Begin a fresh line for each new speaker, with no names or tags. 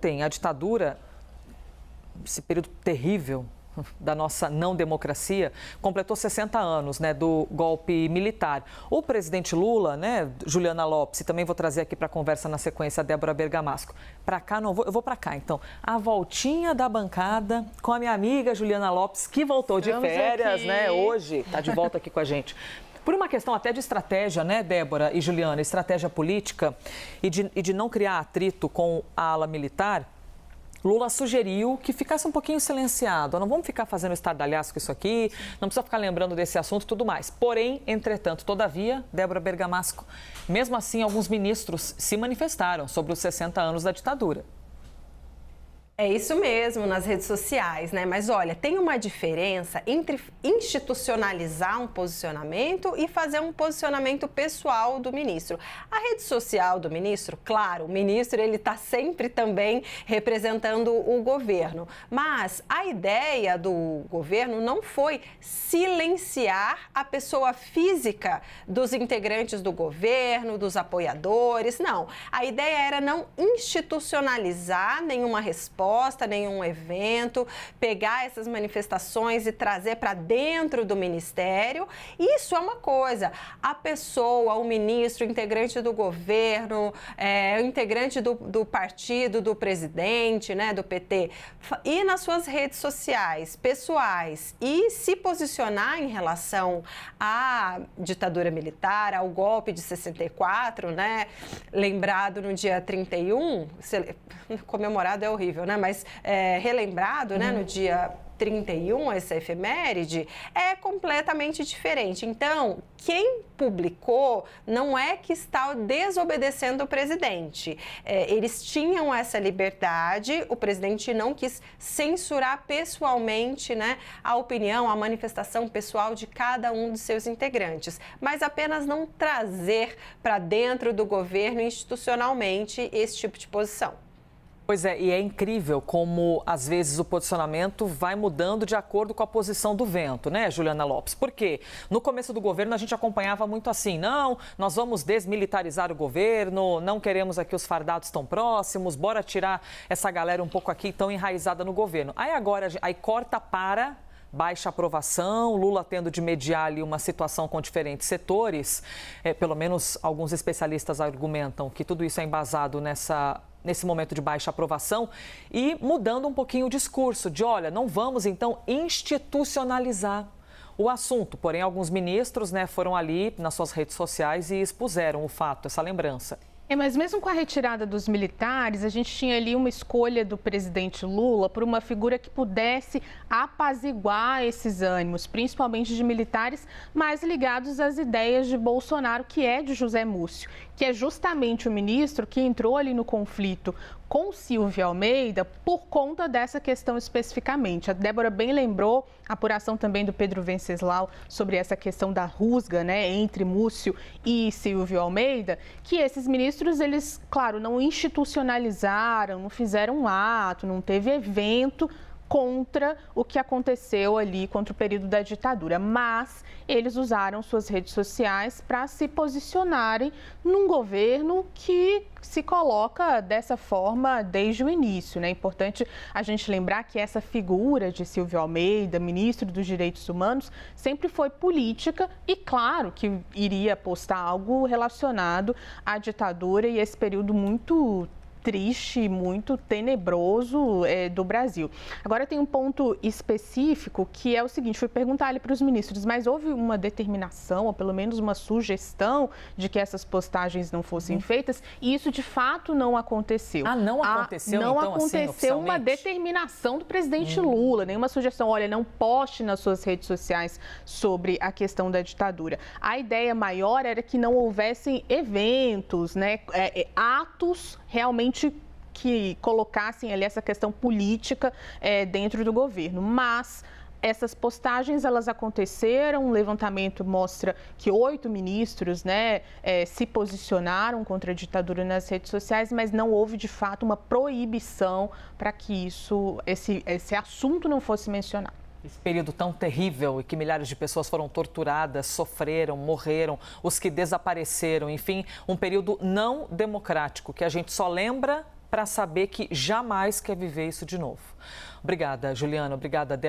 ontem a ditadura, esse período terrível da nossa não democracia, completou 60 anos, né, do golpe militar. O presidente Lula, né, Juliana Lopes, e também vou trazer aqui para a conversa na sequência a Débora Bergamasco. Para cá não vou, eu vou para cá. Então, a voltinha da bancada com a minha amiga Juliana Lopes, que voltou de férias, né, hoje, está de volta aqui com a gente. Por uma questão até de estratégia, né, Débora e Juliana, estratégia política e de não criar atrito com a ala militar, Lula sugeriu que ficasse um pouquinho silenciado. Não vamos ficar fazendo estardalhaço com isso aqui, não precisa ficar lembrando desse assunto e tudo mais. Porém, entretanto, todavia, Débora Bergamasco, mesmo assim, alguns ministros se manifestaram sobre os 60 anos da ditadura.
É isso mesmo, nas redes sociais, né? Mas olha, tem uma diferença entre institucionalizar um posicionamento e fazer um posicionamento pessoal do ministro. A rede social do ministro, claro, o ministro ele está sempre também representando o governo. Mas a ideia do governo não foi silenciar a pessoa física dos integrantes do governo, dos apoiadores, não. A ideia era não institucionalizar nenhuma resposta, nenhum evento, pegar essas manifestações e trazer para dentro do ministério. Isso é uma coisa. A pessoa, o ministro, o integrante do governo, o integrante do partido, do presidente, né, do PT, ir nas suas redes sociais, pessoais, e se posicionar em relação à ditadura militar, ao golpe de 64, né, lembrado no dia 31, comemorado é horrível, né? Mas relembrado, né, no dia 31, essa efeméride, é completamente diferente. Então, quem publicou não é que está desobedecendo o presidente. Eles tinham essa liberdade, o presidente não quis censurar pessoalmente, né, a opinião, a manifestação pessoal de cada um dos seus integrantes, mas apenas não trazer para dentro do governo institucionalmente esse tipo de posição.
Pois é, e é incrível como, às vezes, o posicionamento vai mudando de acordo com a posição do vento, né, Juliana Lopes? Porque no começo do governo a gente acompanhava muito assim, não, nós vamos desmilitarizar o governo, não queremos aqui os fardados tão próximos, bora tirar essa galera um pouco aqui tão enraizada no governo. Aí agora, aí corta para baixa aprovação, Lula tendo de mediar ali uma situação com diferentes setores, pelo menos alguns especialistas argumentam que tudo isso é embasado nesse momento de baixa aprovação e mudando um pouquinho o discurso de, olha, não vamos então institucionalizar o assunto. Porém, alguns ministros, né, foram ali nas suas redes sociais e expuseram o fato, essa lembrança.
Mas mesmo com a retirada dos militares, a gente tinha ali uma escolha do presidente Lula por uma figura que pudesse apaziguar esses ânimos, principalmente de militares mais ligados às ideias de Bolsonaro, que é de José Múcio, que é justamente o ministro que entrou ali no conflito com Silvio Almeida por conta dessa questão especificamente. A Débora bem lembrou a apuração também do Pedro Venceslau sobre essa questão da rusga, né, entre Múcio e Silvio Almeida, que esses ministros, eles, claro, não institucionalizaram, não fizeram um ato, não teve evento contra o que aconteceu ali, contra o período da ditadura, mas eles usaram suas redes sociais para se posicionarem num governo que se coloca dessa forma desde o início, né? É importante a gente lembrar que essa figura de Silvio Almeida, ministro dos Direitos Humanos, sempre foi política e, claro, que iria postar algo relacionado à ditadura e esse período muito triste, muito tenebroso do Brasil. Agora tem um ponto específico que é o seguinte, fui perguntar ali para os ministros, mas houve uma determinação, ou pelo menos uma sugestão de que essas postagens não fossem feitas, e isso de fato não aconteceu.
Não aconteceu,
não
então,
aconteceu
assim,
uma determinação do presidente Lula, nenhuma sugestão, olha, não poste nas suas redes sociais sobre a questão da ditadura. A ideia maior era que não houvessem eventos, né, atos realmente que colocassem ali essa questão política dentro do governo, mas essas postagens, elas aconteceram, um levantamento mostra que 8 ministros, né, se posicionaram contra a ditadura nas redes sociais, mas não houve, de fato, uma proibição para que esse assunto não fosse mencionado.
Esse período tão terrível e que milhares de pessoas foram torturadas, sofreram, morreram, os que desapareceram, enfim, um período não democrático que a gente só lembra para saber que jamais quer viver isso de novo. Obrigada, Juliana. Obrigada, Débora.